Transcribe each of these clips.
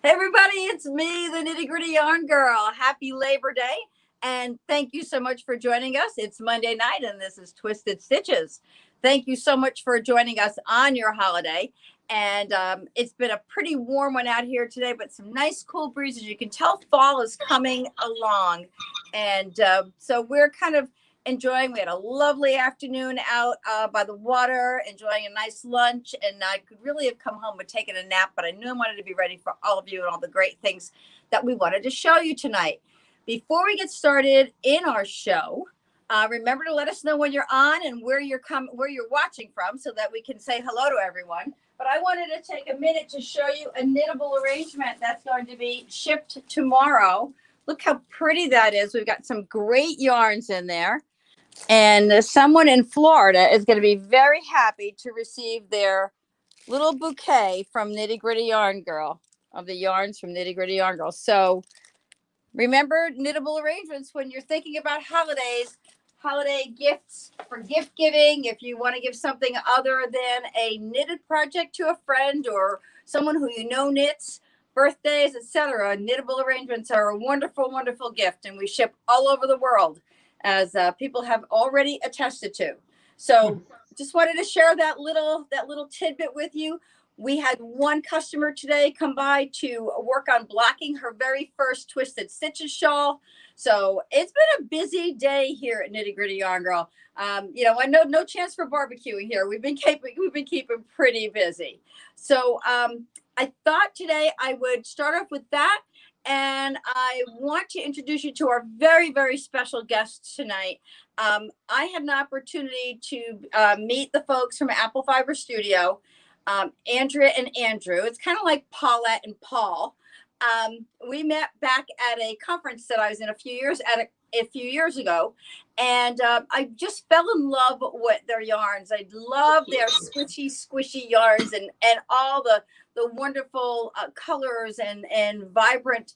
Hey everybody, it's me, the Nitty Gritty Yarn Girl. Happy Labor Day, and thank you so much for joining us. It's Monday night, and this is Twisted Stitches. Thank you so much for joining us on your holiday. And it's been a pretty warm one out here today, but some nice cool breezes. You can tell fall is coming along, and so we're kind of enjoying. We had a lovely afternoon out by the water, enjoying a nice lunch, and I could really have come home and taken a nap, but I knew I wanted to be ready for all of you and all the great things that we wanted to show you tonight. Before we get started in our show, remember to let us know when you're on and where you're watching from, so that we can say hello to everyone. But I wanted to take a minute to show you a knittable arrangement that's going to be shipped tomorrow. Look how pretty that is. We've got some great yarns in there. And someone in Florida is going to be very happy to receive their little bouquet from Nitty Gritty Yarn Girl, of the yarns from Nitty Gritty Yarn Girl. So remember, knittable arrangements when you're thinking about holidays, holiday gifts for gift giving. If you want to give something other than a knitted project to a friend or someone who you know knits, birthdays, etc., knittable arrangements are a wonderful, wonderful gift, and we ship all over the world, as people have already attested to. So just wanted to share that little tidbit with you. We had one customer today come by to work on blocking her very first Twisted Stitches shawl. So it's been a busy day here at Nitty Gritty Yarn Girl. I know no chance for barbecuing here. We've been keeping pretty busy. So I thought today I would start off with that. And I want to introduce you to our very, very special guest tonight. I had an opportunity to meet the folks from Apple Fiber Studio, Andrea and Andrew. It's kind of like Paulette and Paul. We met back at a conference that I was in a few years ago, and I just fell in love with their yarns. I love their squishy yarns and all the wonderful colors and vibrant,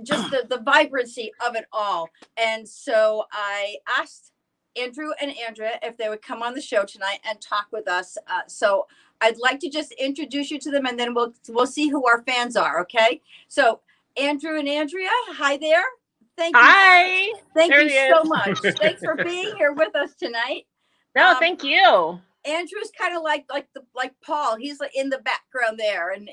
just the vibrancy of it all. And so I asked Andrew and Andrea if they would come on the show tonight and talk with us. So I'd like to just introduce you to them, and then we'll see who our fans are. Okay. So Andrew and Andrea, hi there. Thank you. Hi. Thank you so much. Thanks for being here with us tonight. No, thank you. Andrew's kind of like Paul. He's like in the background there, and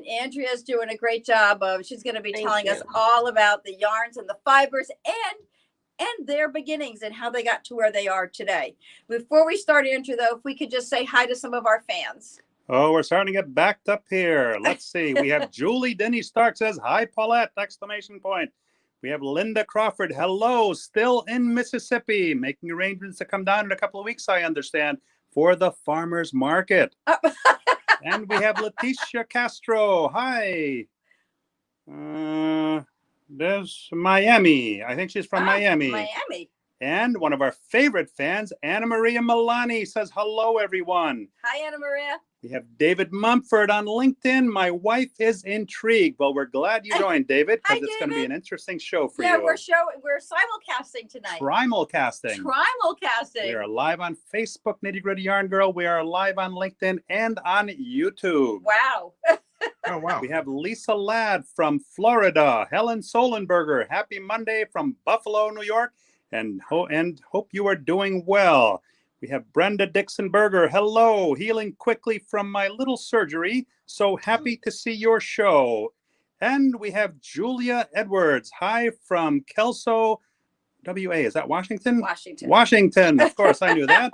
Andrea's doing a great job of. She's going to be telling us all about the yarns and the fibers and their beginnings and how they got to where they are today. Before we start, Andrew, though, if we could just say hi to some of our fans. Oh, we're starting to get backed up here. Let's see. We have Julie Denny Stark says, "Hi, Paulette!" ! We have Linda Crawford. Hello, still in Mississippi, making arrangements to come down in a couple of weeks, I understand, for the farmers market. And we have Leticia Castro. Hi. There's Miami. I think she's from Miami. Miami. And one of our favorite fans, Anna Maria Milani, says, "Hello, everyone." Hi, Anna Maria. We have David Mumford on LinkedIn. "My wife is intrigued." Well, we're glad you joined, David, because it's going to be an interesting show for you. Yeah, we're simulcasting tonight. Trimalcasting. Trimalcasting. We are live on Facebook, Nitty Gritty Yarn Girl. We are live on LinkedIn and on YouTube. Wow. Oh, wow. We have Lisa Ladd from Florida. Helen Solenberger, happy Monday from Buffalo, New York, and hope you are doing well. We have Brenda Dixon Berger. Hello, healing quickly from my little surgery. So happy to see your show. And we have Julia Edwards. Hi from Kelso, WA. Is that Washington? Washington. Of course, I knew that.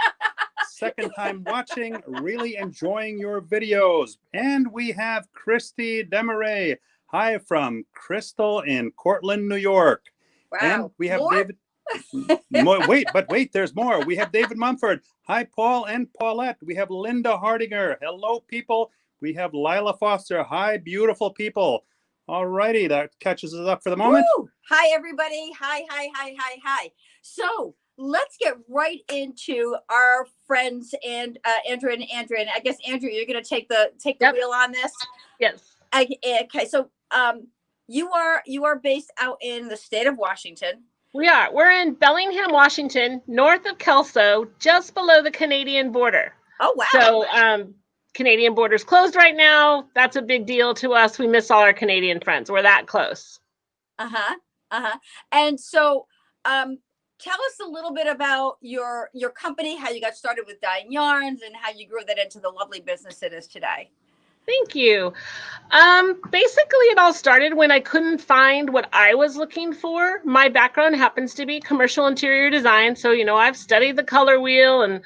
Second time watching, really enjoying your videos. And we have Christy Demaray. Hi from Crystal in Cortland, New York. Wow. And we have More? David. Wait, there's more. We have David Mumford. Hi, Paul and Paulette. We have Linda Hardinger. Hello, people. We have Lila Foster. Hi, beautiful people. All righty, that catches us up for the moment. Woo! Hi, everybody. Hi. So let's get right into our friends and Andrew and Andrea. And I guess, Andrew, you're going to take the wheel on this. Yes. Okay. So you are based out in the state of Washington. We are. We're in Bellingham, Washington, north of Kelso, just below the Canadian border. Oh, wow. So Canadian border's closed right now. That's a big deal to us. We miss all our Canadian friends. We're that close. And so, tell us a little bit about your company, how you got started with dyeing yarns, and how you grew that into the lovely business it is today. Thank you. Basically, it all started when I couldn't find what I was looking for. My background happens to be commercial interior design. So, I've studied the color wheel and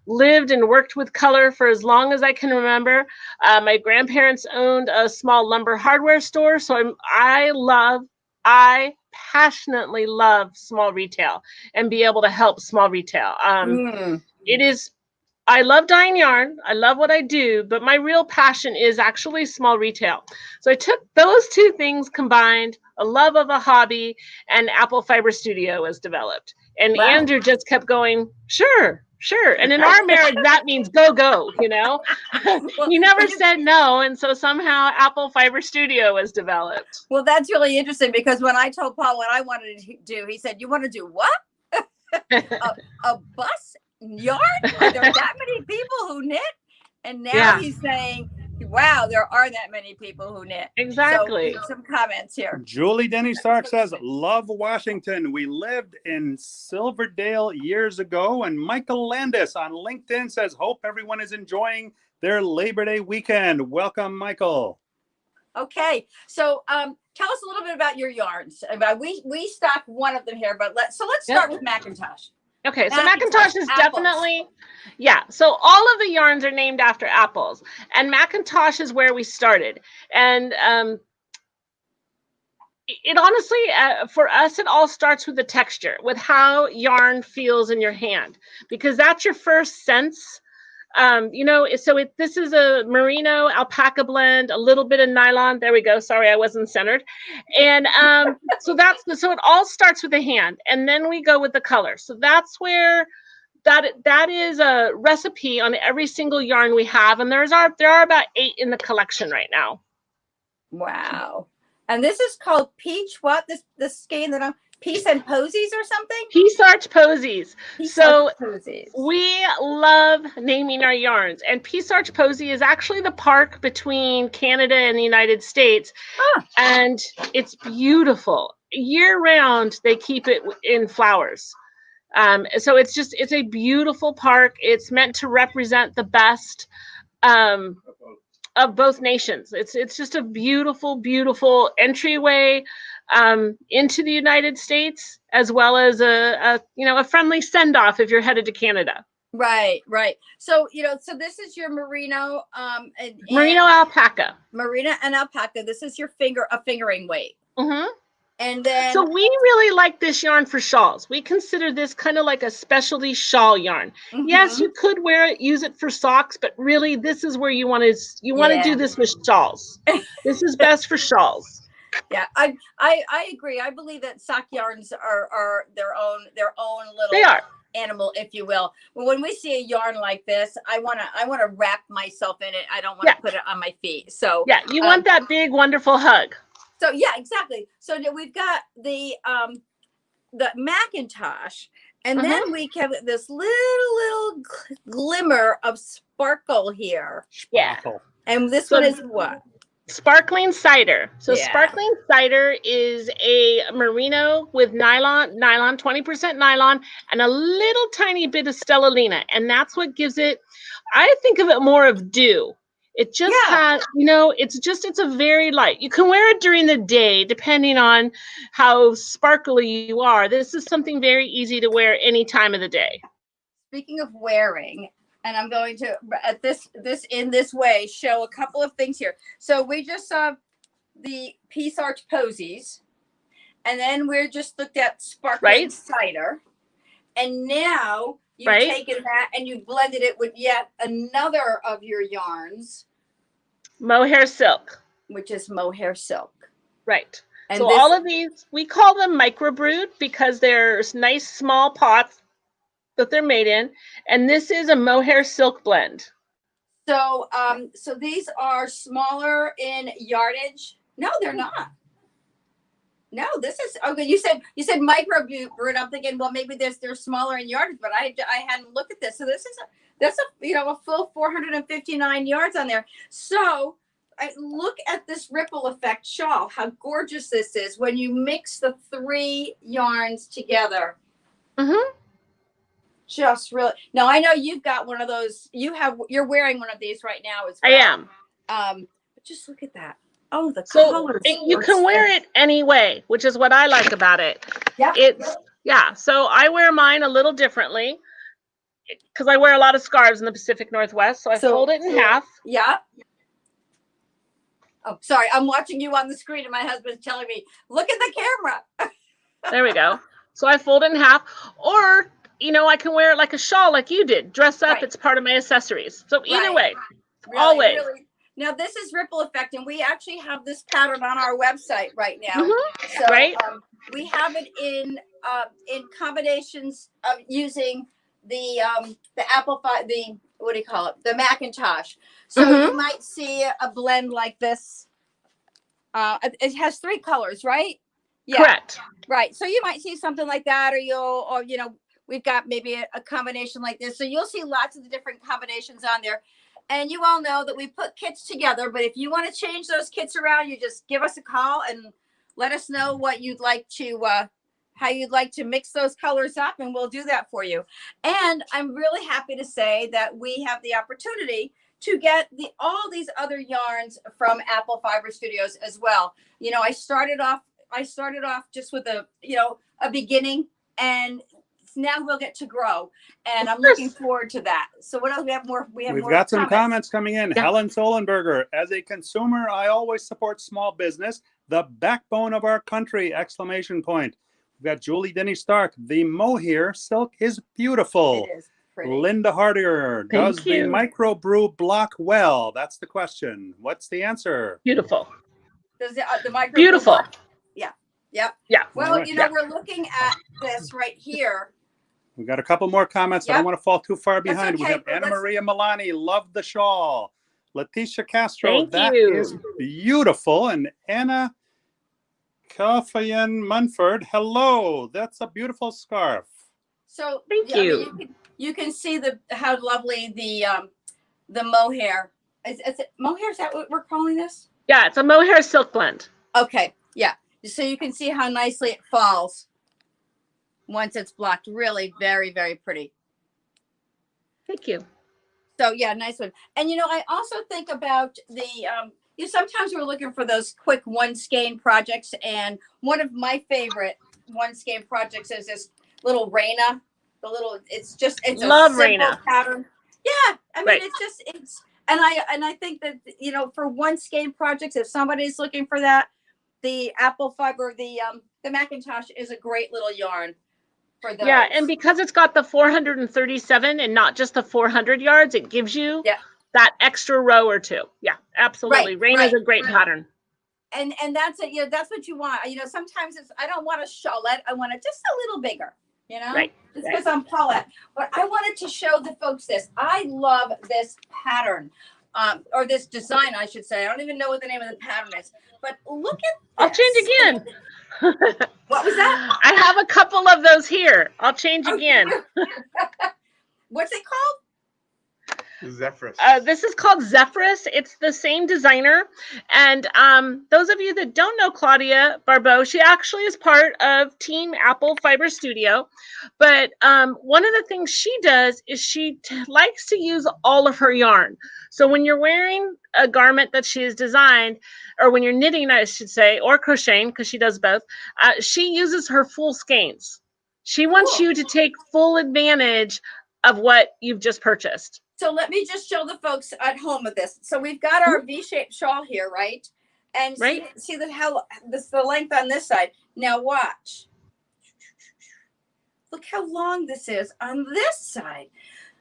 lived and worked with color for as long as I can remember. My grandparents owned a small lumber hardware store. So I passionately love small retail and be able to help small retail. I love dyeing yarn. I love what I do, but my real passion is actually small retail. So I took those two things combined, a love of a hobby, and Apple Fiber Studio was developed. And Wow. Andrew just kept going, sure. And in our marriage, that means go, He never said no. And so somehow Apple Fiber Studio was developed. Well, that's really interesting because when I told Paul what I wanted to do, he said, "You want to do what? a bus yarn? Are there that many people who knit?" And now he's saying, wow, there are that many people who knit. Exactly. So, some comments here. Julie Denny Stark says, love Washington. We lived in Silverdale years ago. And Michael Landis on LinkedIn says, hope everyone is enjoying their Labor Day weekend. Welcome, Michael. Okay, so tell us a little bit about your yarns. We stock one of them here, but let's start with Macintosh. Okay, so Macintosh is definitely, so all of the yarns are named after apples, and Macintosh is where we started. And it honestly, for us, it all starts with the texture, with how yarn feels in your hand, because that's your first sense. This is a merino alpaca blend, a little bit of nylon. There we go. Sorry, I wasn't centered. And so it all starts with the hand, and then we go with the color. So that's where that is a recipe on every single yarn we have, and there are about 8 in the collection right now. Wow. And this is called Peach. What this skein that I'm Peace and Posies or something? Peace Arch Posies. Posies. We love naming our yarns, and Peace Arch Posy is actually the park between Canada and the United States, and it's beautiful. Year round, they keep it in flowers. So it's a beautiful park. It's meant to represent the best of both nations. It's just a beautiful, beautiful entryway into the United States, as well as a friendly send-off if you're headed to Canada. Right. So so this is your merino merino alpaca. Merino and alpaca. This is your fingering weight. Mm-hmm. And then so we really like this yarn for shawls. We consider this kind of like a specialty shawl yarn. Mm-hmm. Yes, you could wear it, use it for socks, but really this is where you want to do this with shawls. This is best for shawls. Yeah, I agree. I believe that sock yarns are their own little animal, if you will. Well, when we see a yarn like this, I want to wrap myself in it. I don't want to put it on my feet. So you want that big wonderful hug. So exactly. So we've got the Macintosh, and then we have this little glimmer of sparkle here. Sparkle. And this one is what? Sparkling cider. So sparkling cider is a merino with nylon, 20% nylon, and a little tiny bit of stellalina. And that's what gives it, I think of it more of dew. It just has, it's a very light. You can wear it during the day, depending on how sparkly you are. This is something very easy to wear any time of the day. Speaking of wearing, and I'm going to, at this in this way, show a couple of things here. So we just saw the Peace Arch Posies, and then we're just looked at sparkling cider. And now you've taken that and you've blended it with yet another of your yarns. Mohair silk. Which is mohair silk. Right. And so all of these, we call them microbrood because they're nice small pots that they're made in. And this is a mohair silk blend. So so these are smaller in yardage. No, they're not. No, this is okay. You said micro brood. I'm thinking, well, maybe they're smaller in yards, but I hadn't looked at this. So that's a full 459 yards on there. So look at this ripple effect shawl. How gorgeous this is when you mix the 3 yarns together. Mm-hmm. Just really. Now I know you've got one of those. You're wearing one of these right now as well. I am. But just look at that. Oh, the So colors. you can wear it any way, which is what I like about it. Yeah. So I wear mine a little differently because I wear a lot of scarves in the Pacific Northwest. So I fold it in half. Yeah. Oh, sorry. I'm watching you on the screen and my husband's telling me, look at the camera. There we go. So I fold it in half, or, I can wear it like a shawl like you did. Dress up. Right. It's part of my accessories. So either way, always. Really. Now, this is ripple effect, and we actually have this pattern on our website right now. Mm-hmm. So right. We have it in combinations of using the apple pie, what do you call it? The Macintosh. So you might see a blend like this. It has 3 colors, right? Yeah. Correct. Right. So you might see something like that, or we've got maybe a combination like this. So you'll see lots of the different combinations on there. And you all know that we put kits together, but if you want to change those kits around, you just give us a call and let us know what you'd like to, how you'd like to mix those colors up, and we'll do that for you. And I'm really happy to say that we have the opportunity to get all these other yarns from Apple Fiber Studios as well. I started off just with a beginning, and now we'll get to grow, and I'm looking forward to that. So what else? We've got some comments coming in. Yeah. Helen Solenberger, as a consumer, I always support small business, the backbone of our country, ! We've got Julie Denny Stark. The mohair silk is beautiful. It is pretty. Linda Hardiger, does the microbrew block well? That's the question. What's the answer? Beautiful. Does the microbrew beautiful block? Yeah. Yep. Yeah. Well, we're looking at this right here. We got a couple more comments. Yep. I don't want to fall too far behind. Okay, we have Anna Maria Milani, love the shawl. Leticia Castro, Thank you. Is beautiful. And Anna Kafayan Munford, hello. That's a beautiful scarf. So thank you. You can see how lovely the mohair is. Is it mohair? Is that what we're calling this? Yeah, it's a mohair silk blend. Okay. Yeah. So you can see how nicely it falls once it's blocked. Really very, very pretty. Thank you. So yeah, nice one. And I also think about sometimes we're looking for those quick one skein projects, and one of my favorite one skein projects is this little Raina. It's love a simple Raina pattern. Yeah, I mean and I think that for one skein projects, if somebody's looking for that, the Apple Fiber, the Macintosh is a great little yarn for those. Yeah, and because it's got the 437 and not just the 400 yards, it gives you that extra row or two. Yeah, absolutely. Rain is a great pattern. And that's it. That's what you want. Sometimes I don't want a shawlette. I want it just a little bigger. Right. It's because I'm Paulette. But I wanted to show the folks this. I love this pattern. Or this design, I should say. I don't even know what the name of the pattern is. But look at this. I'll change again. What was that? I have a couple of those here. I'll change again. What's it called? Zephyrus. This is called Zephyrus. It's the same designer. And those of you that don't know Claudia Barbeau, she actually is part of Team Apple Fiber Studio. But one of the things she does is she likes to use all of her yarn. So when you're wearing a garment that she has designed, or when you're knitting, I should say, or crocheting, because she does both, she uses her full skeins. She wants you to take full advantage of what you've just purchased. So let me just show the folks at home with this. So we've got our V-shaped shawl here, right? And see the length on this side. Now watch. Look how long this is on this side.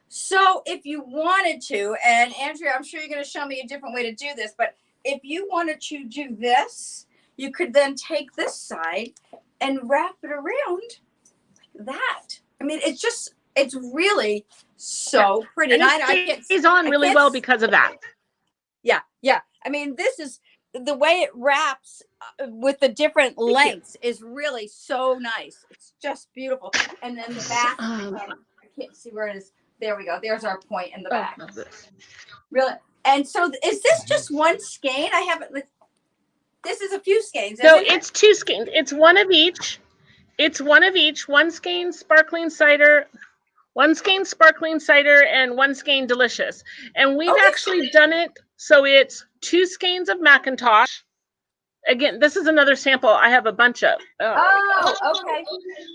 So if you wanted to, and Andrea, I'm sure you're going to show me a different way to do this, but if you wanted to do this, you could then take this side and wrap it around like that. I mean, it's really so pretty. And it stays on really well because of that. Yeah. I mean, this is the way it wraps with the different lengths is really so nice. It's just beautiful. And then the back, I can't see where it is. There we go. There's our point in the back. Really. And so is this just one skein? I haven't, this is a few skeins. No, it's 2 skeins. It's one of each. It's one of each. 1 skein sparkling cider, 1 skein sparkling cider, and 1 skein delicious. And we've actually done it so it's 2 skeins of Macintosh. Again, this is another sample I have a bunch of. Oh, okay.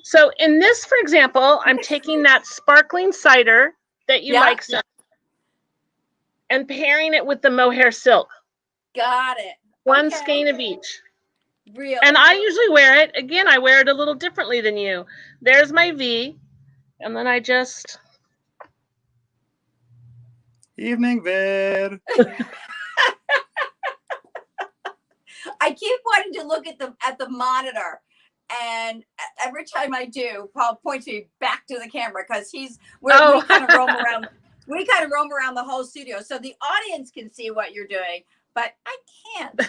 So in this, for example, I'm taking that sparkling cider that you like and pairing it with the mohair silk. Got it. 1 skein of each. Really? And I usually wear it. Again, I wear it a little differently than you. There's my V. And then I just... Evening, Vid. I keep wanting to look at the monitor, and every time I do, Paul points me back to the camera because we kind of roam around. We kind of roam around the whole studio, so the audience can see what you're doing, but I can't.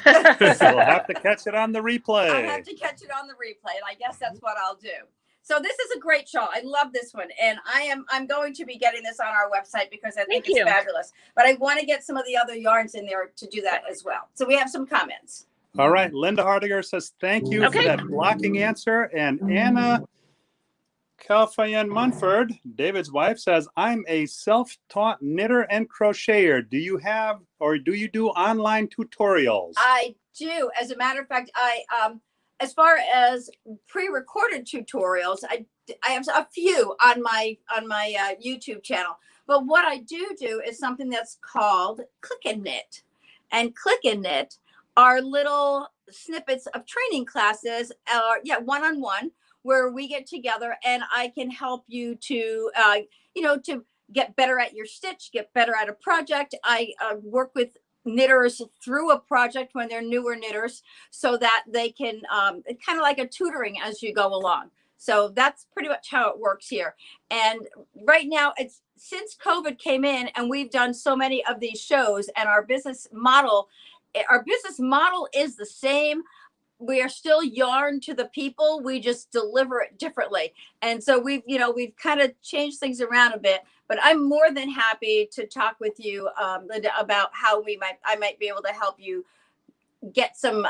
So we'll have to catch it on the replay. I'll have to catch it on the replay, and I guess that's what I'll do. So this is a great shawl. I love this one, and I'm going to be getting this on our website because I think it's fabulous. But I want to get some of the other yarns in there to do that as well. So we have some comments. All right. Linda Hardiger says, thank you for that blocking answer. And Anna Calfayan Munford, David's wife, says, I'm a self-taught knitter and crocheter. Do you do online tutorials? I do. As a matter of fact, as far as pre-recorded tutorials, I have a few on my YouTube channel. But what I do is something that's called Click and Knit. And Click and Knit are little snippets of training classes, one-on-one, where we get together and I can help you to, to get better at your stitch, get better at a project. I work with knitters through a project when they're newer knitters so that they can, kind of like a tutoring as you go along. So that's pretty much how it works here. And right now, it's since COVID came in and we've done so many of these shows, and our business model is the same. We are still yarn to the people. We just deliver it differently. And so we've kind of changed things around a bit, but I'm more than happy to talk with you, Linda, about how I might be able to help you get some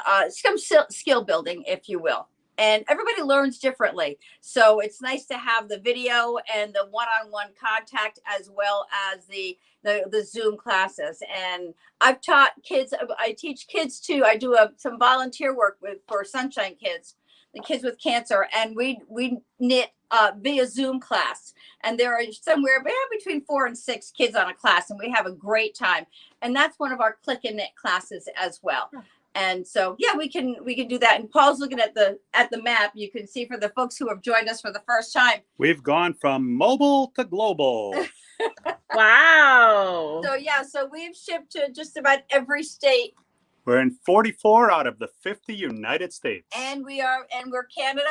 skill building, if you will. And everybody learns differently. So it's nice to have the video and the one-on-one contact as well as the Zoom classes. And I've taught kids, I teach kids too. I do some volunteer work for Sunshine Kids, the kids with cancer. And we knit via Zoom class. And there are somewhere between 4 and 6 kids on a class, and we have a great time. And that's one of our Click and Knit classes as well. And so, we can do that. And Paul's looking at the map. You can see for the folks who have joined us for the first time, we've gone from mobile to global. Wow. So we've shipped to just about every state. We're in 44 out of the 50 United States. And we're Canada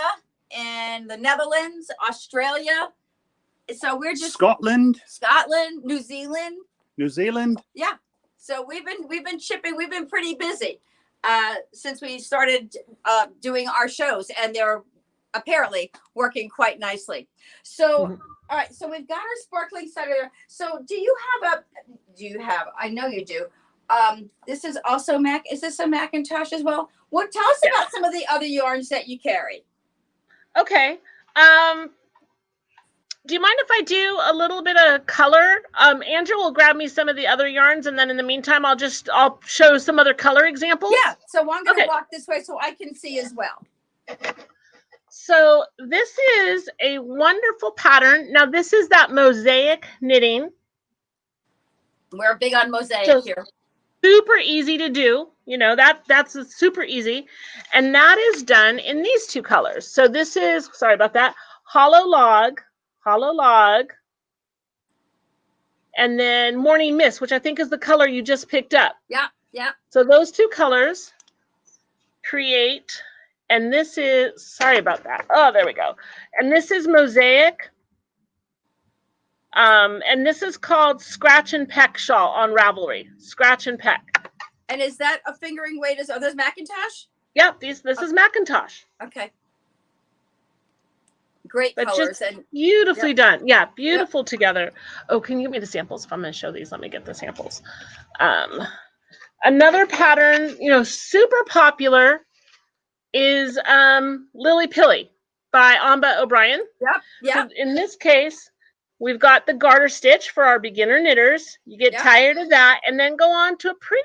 and the Netherlands, Australia. So we're just Scotland, New Zealand. Yeah. So we've been shipping. We've been pretty busy since we started doing our shows, and they're apparently working quite nicely. So, all right. So we've got our sparkling cider. So do you have? I know you do. This is also Is this a Macintosh as well? Tell us about some of the other yarns that you carry. Okay. Do you mind if I do a little bit of color? Andrew will grab me some of the other yarns, and then in the meantime, I'll show some other color examples. Yeah. So I'm going to walk this way so I can see as well. So this is a wonderful pattern. Now this is that mosaic knitting. We're big on mosaic here. Super easy to do. That's super easy. And that is done in these 2 colors. So this is, sorry about that, hollow log, and then morning mist, which I think is the color you just picked up. Yeah. So those 2 colors create, and this is, sorry about that. Oh, there we go. And this is mosaic. And this is called Scratch and Peck Shawl on Ravelry. Scratch and Peck. And is that a fingering weight? Are those Macintosh? Yep, this is Macintosh. Okay. Great But colors just and beautifully done. Yeah, beautiful together. Oh, can you give me the samples? If I'm going to show these, let me get the samples. Another pattern, super popular is Lily Pilly by Amba O'Brien. Yep. So in this case, we've got the garter stitch for our beginner knitters. You get tired of that and then go on to a pretty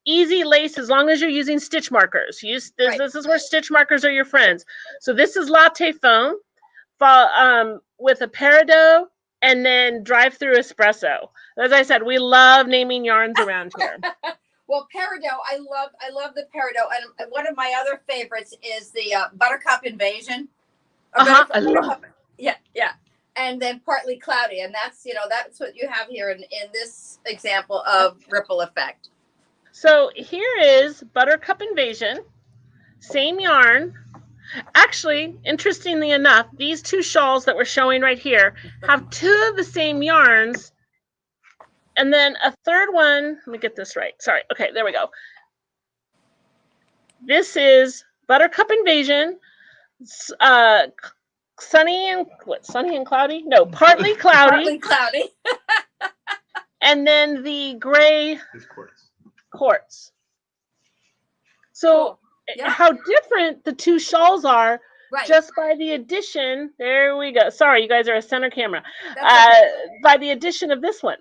easy lace as long as you're using stitch markers. This is where stitch markers are your friends. So this is latte foam with a peridot and then drive-through espresso. As I said, we love naming yarns around here. Well, peridot, I love the peridot, and one of my other favorites is the Buttercup Invasion. I love it. Yeah, and then Partly Cloudy, and that's what you have here in this example of ripple effect. So here is Buttercup Invasion, same yarn. Actually, interestingly enough, these two shawls that we're showing right here have two of the same yarns. And then a third one, let me get this right. Sorry. Okay, there we go. This is Buttercup Invasion, sunny and cloudy? No, partly cloudy. Partly cloudy. And then the gray quartz. So cool. how different the two shawls are just by the addition. There we go. Sorry, you guys are a center camera. By the addition of this one.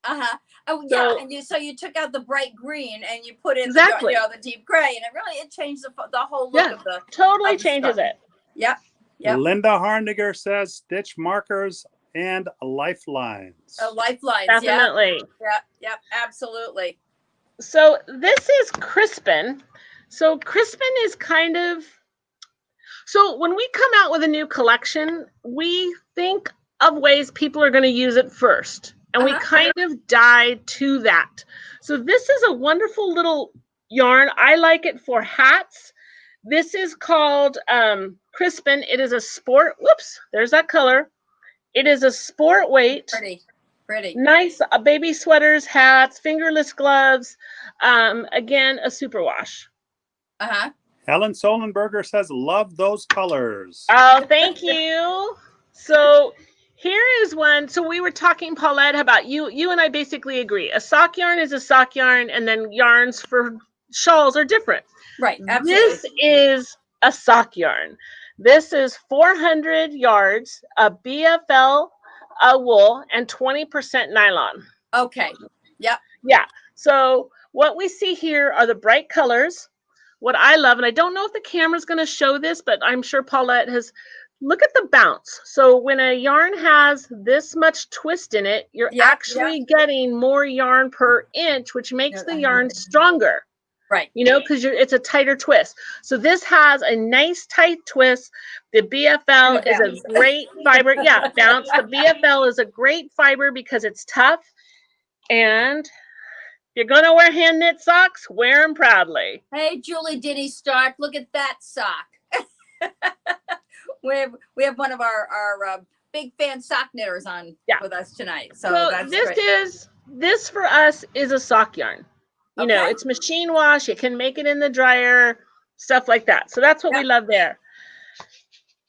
Oh yeah, and you took out the bright green and you put in the deep gray, and it changed the whole look of the. Totally changes it. Yep. Linda Harniger says stitch markers and lifelines. Lifelines, definitely. Yep, absolutely. So this is Crispin. So Crispin is kind of. So when we come out with a new collection, we think of ways people are going to use it first. And we kind of die to that. So this is a wonderful little yarn. I like it for hats. This is called Crispin. It is a sport. Whoops, there's that color. It is a sport weight. Pretty. Nice baby sweaters, hats, fingerless gloves. Again, a superwash. Helen Solenberger says, love those colors. Oh, thank you. So here is one. So we were talking, Paulette, about you and I basically agree. A sock yarn is a sock yarn, and then yarns for shawls are different. Right, absolutely. This is a sock yarn. This is 400 yards, a BFL wool, and 20% nylon. Okay. Yep. Yeah. So what we see here are the bright colors. What I love, and I don't know if the camera's going to show this, but I'm sure Paulette has. Look at the bounce. So when a yarn has this much twist in it, you're actually getting more yarn per inch, which makes the yarn stronger. Right. Because it's a tighter twist. So this has a nice tight twist. The BFL is a great fiber. Yeah, bounce. The BFL is a great fiber because it's tough. And if you're going to wear hand knit socks, wear them proudly. Hey, Julie Diddy Stark, look at that sock. We have one of our big fan sock knitters on with us tonight. So that's this for us is a sock yarn. It's machine wash. You can make it in the dryer, stuff like that. So that's what we love there.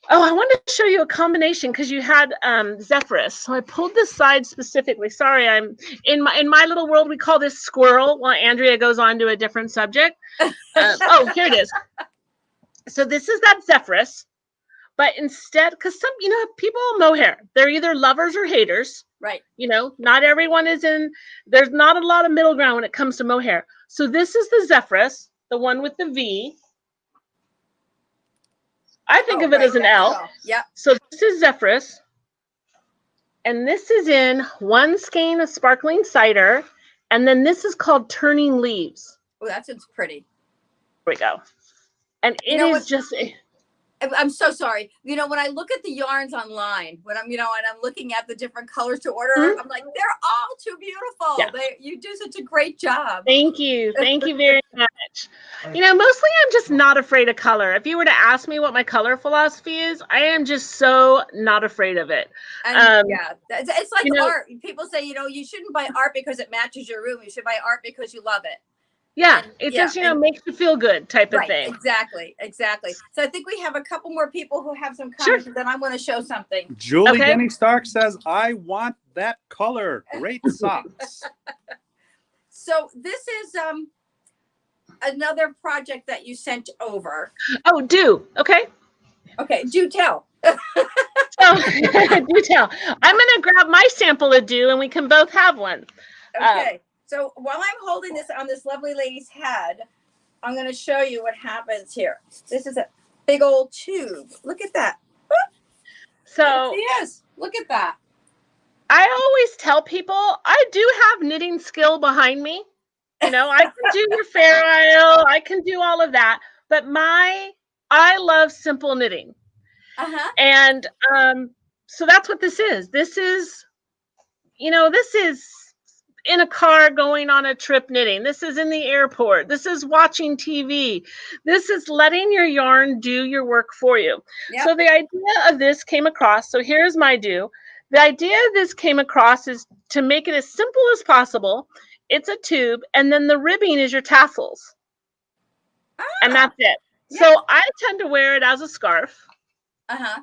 Oh, I wanted to show you a combination because you had Zephyrus. So I pulled this side specifically. Sorry, I'm in my little world. We call this squirrel while Andrea goes on to a different subject. Oh, here it is. So this is that Zephyrus. But instead, because some, people mohair, they're either lovers or haters. Right. Not everyone is there's not a lot of middle ground when it comes to mohair. So this is the Zephyrus, the one with the V. I think of it as an L. Yep. So this is Zephyrus. And this is in one skein of sparkling cider. And then this is called Turning Leaves. Oh, that sounds pretty. Here we go. And it is just... I'm so sorry. When I look at the yarns online, when I'm, and I'm looking at the different colors to order, I'm like, they're all too beautiful. Yeah. You do such a great job. Thank you. Thank you very much. Mostly I'm just not afraid of color. If you were to ask me what my color philosophy is, I am just so not afraid of it. And it's like art. People say, you shouldn't buy art because it matches your room. You should buy art because you love it. Yeah, And, it yeah, just, and- makes you feel good type of right, thing. exactly. So I think we have a couple more people who have some Sure. comments, and then I want to show something. Julie Okay. Denny Stark says, I want that color. Great socks. So this is another project that you sent over. Oh, do. Okay. Okay, do tell. So, do tell. I'm going to grab my sample of do and we can both have one. Okay, so while I'm holding this on this lovely lady's head, I'm going to show you what happens here. This is a big old tube. Look at that. So There she is. Look at that. I always tell people I do have knitting skill behind me. I can do your fair isle. I can do all of that. But I love simple knitting. Uh-huh. And so that's what this is. This is in a car going on a trip knitting. This is in the airport. This is watching TV. This is letting your yarn do your work for you. Yep. So the idea of this came across. So here's my do. The idea of this came across is to make it as simple as possible. It's a tube, and then the ribbing is your tassels. And that's it. Yeah. So I tend to wear it as a scarf. Uh-huh.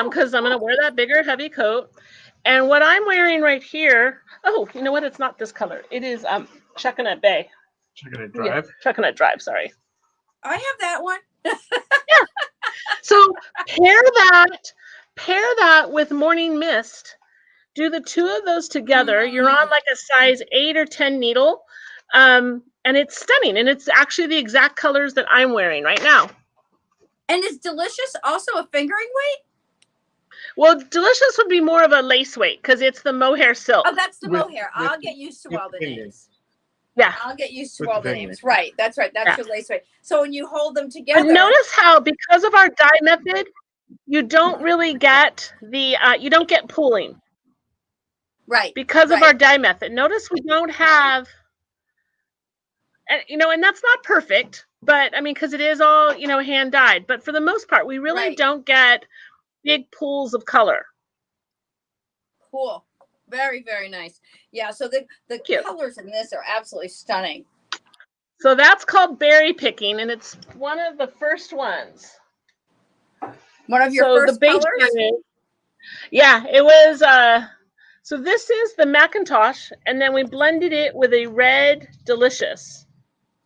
Because I'm going to wear that bigger, heavy coat. And what I'm wearing right here, oh, you know what? It's not this color. It is Chuckanut Bay. Chuckanut Drive. Yeah, Chuckanut Drive, sorry. I have that one. So pair that with Morning Mist. Do the two of those together. You're on like a size 8 or 10 needle. And it's stunning. And it's actually the exact colors that I'm wearing right now. And is Delicious also a fingering weight? Well, Delicious would be more of a lace weight because it's the mohair silk. Oh, that's the With- mohair. I'll with- get used to with all the pinions. names. Yeah. I'll get used to With all the pinions. names. Right. That's right. That's Yeah. your lace weight. So when you hold them But together. notice how, because of our dye method, you don't really get you don't get pooling Right. because of right. our dye method. Notice we don't have, and that's not perfect, but I mean, because it is all, hand dyed. But for the most part, we really Right. don't get big pools of color. Cool. Very, very nice. Yeah. So the Thank you. colors in this are absolutely stunning. So that's called berry picking, and it's one of the first ones. One of your So first the base colors? yarn, yeah, it was. So this is the Macintosh, and then we blended it with a red Delicious.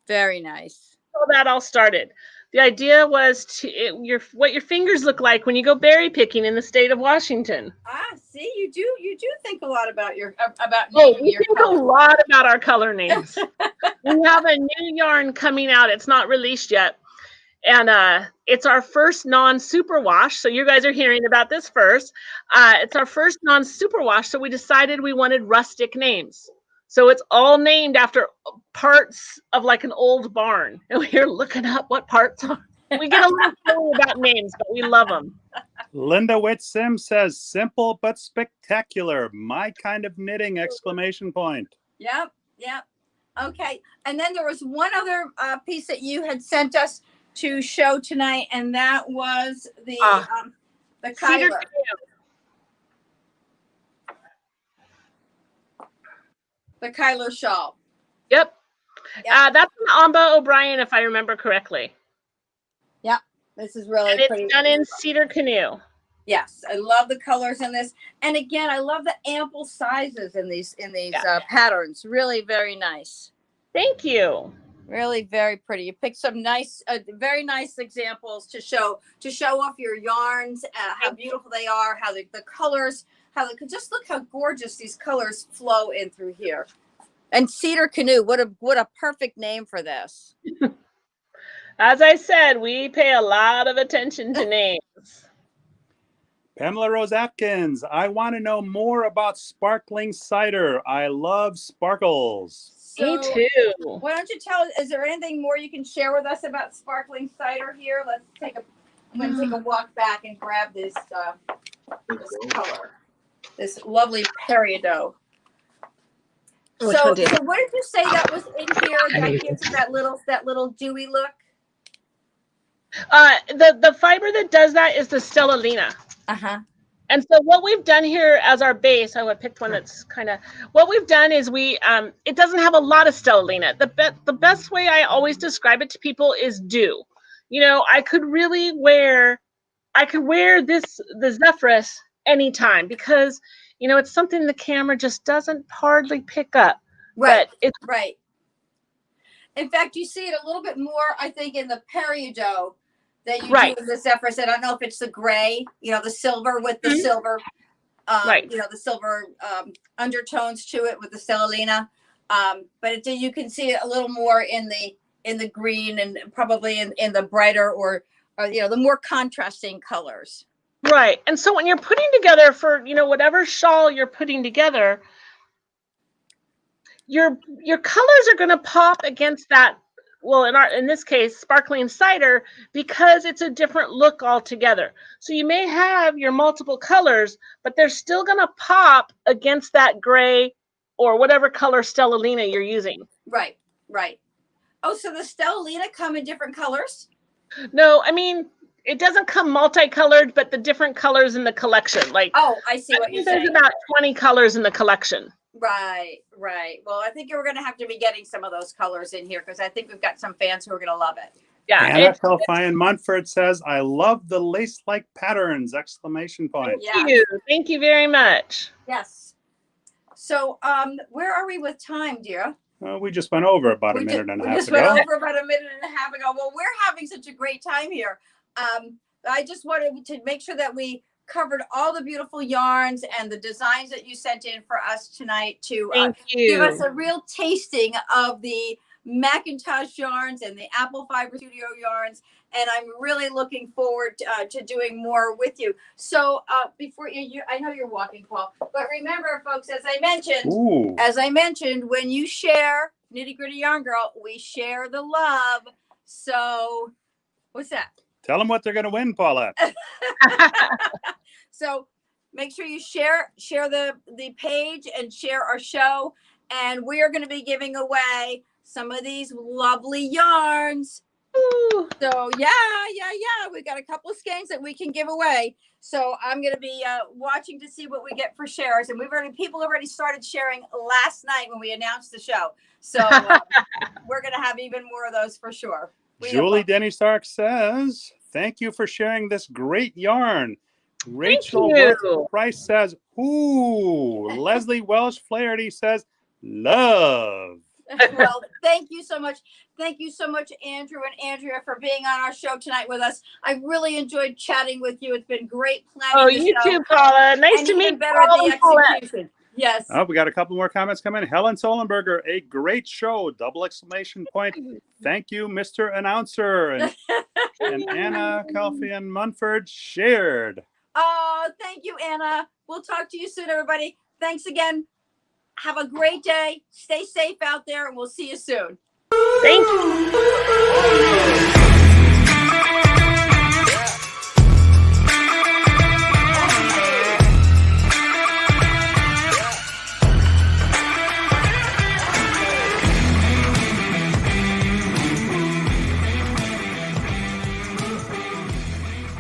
Very nice. So that all started. The idea was what your fingers look like when you go berry picking in the state of Washington. See, you do think a lot about about Oh, naming we your think a color. lot about our color names. We have a new yarn coming out. It's not released yet. And it's our first non-superwash. So you guys are hearing about this first. It's our first non-superwash. So we decided we wanted rustic names. So it's all named after parts of like an old barn. And we're looking up what parts are. We get a little silly about names, but we love them. Linda Whitsim says, simple but spectacular. My kind of knitting, exclamation point. Yep. Okay. And then there was one other piece that you had sent us to show tonight, and that was the Cedar Kyler. The Kyler shawl. Yep. Yep. That's an Amba O'Brien, if I remember correctly. Yep. This is really And pretty. it's done in cedar canoe. Yes, I love the colors in this, and again, I love the ample sizes in these patterns. Really, very nice. Thank you. Really, very pretty. You picked some nice, very nice examples to show off your yarns, how beautiful they are, how the colors, just look how gorgeous these colors flow in through here. And Cedar Canoe, what a perfect name for this. As I said, we pay a lot of attention to names. Pamela Rose Atkins, I want to know more about sparkling cider. I love sparkles. Me So, too. why don't you tell us, is there anything more you can share with us about sparkling cider here? I'm going to take a walk back and grab this color, this lovely peridot. Which So one do you- what did you say that was in here that gives it that little dewy look? The fiber that does that is the Stellalina. Uh-huh. And so what we've done here as our base, I picked one that's what we've done is it doesn't have a lot of stellina. The best way I always describe it to people is dew. You know, I could wear the Zephyrus anytime because, you know, it's something the camera just doesn't hardly pick up. Right. But it's right. In fact, you see it a little bit more, I think, in the peridot that you do in the Zephyrus. I don't know if it's the gray, you know, the silver with the silver, you know, the silver undertones to it with the stellina. But you can see it a little more in the green and probably in the brighter or you know, the more contrasting colors. Right. And so when you're putting together for, you know, whatever shawl you're putting together, your colors are going to pop against that. Well, in this case, sparkling cider, because it's a different look altogether. So you may have your multiple colors, but they're still going to pop against that gray or whatever color stellina you're using. Right. Right. Oh, so the stellina come in different colors? No, I mean, it doesn't come multicolored, but the different colors in the collection. Like, oh, I see what you're saying. There's about 20 colors in the collection. Right, right. Well, I think we're going to have to be getting some of those colors in here because I think we've got some fans who are going to love it. Yeah. Anna Telfian Munford says, "I love the lace-like patterns!" Exclamation point. Thank you. Thank you very much. Yes. So, where are we with time, dear? We just went over about a minute and a half ago. We just went over about a minute and a half ago. Well, we're having such a great time here. I just wanted to make sure that we covered all the beautiful yarns and the designs that you sent in for us tonight to give us a real tasting of the Macintosh yarns and the Apple Fiber Studio yarns. And I'm really looking forward to doing more with you. So before I know you're walking, Paul, but remember, folks, as I mentioned, when you share Nitty Gritty Yarn Girl, we share the love. So what's that? Tell them what they're going to win, Paulette. So make sure you share the page and share our show. And we are going to be giving away some of these lovely yarns. Ooh. So yeah. We got a couple of skeins that we can give away. So I'm going to be watching to see what we get for shares. And people already started sharing last night when we announced the show. So we're going to have even more of those for sure. Julie Denny Stark says, "Thank you for sharing this great yarn." Rachel Price says, "Ooh." Leslie Welsh Flaherty says, "Love." Well, thank you so much. Thank you so much, Andrew and Andrea, for being on our show tonight with us. I really enjoyed chatting with you. It's been great planning. Oh, you too, Paula. Nice to meet you. Better at the execution. Yes. Oh, we got a couple more comments coming. Helen Solenberger, "A great show!" Exclamation point. "Thank you, Mr. Announcer." And Anna Telfian Munford shared. Oh, thank you, Anna. We'll talk to you soon, everybody. Thanks again. Have a great day. Stay safe out there, and we'll see you soon. Thank you.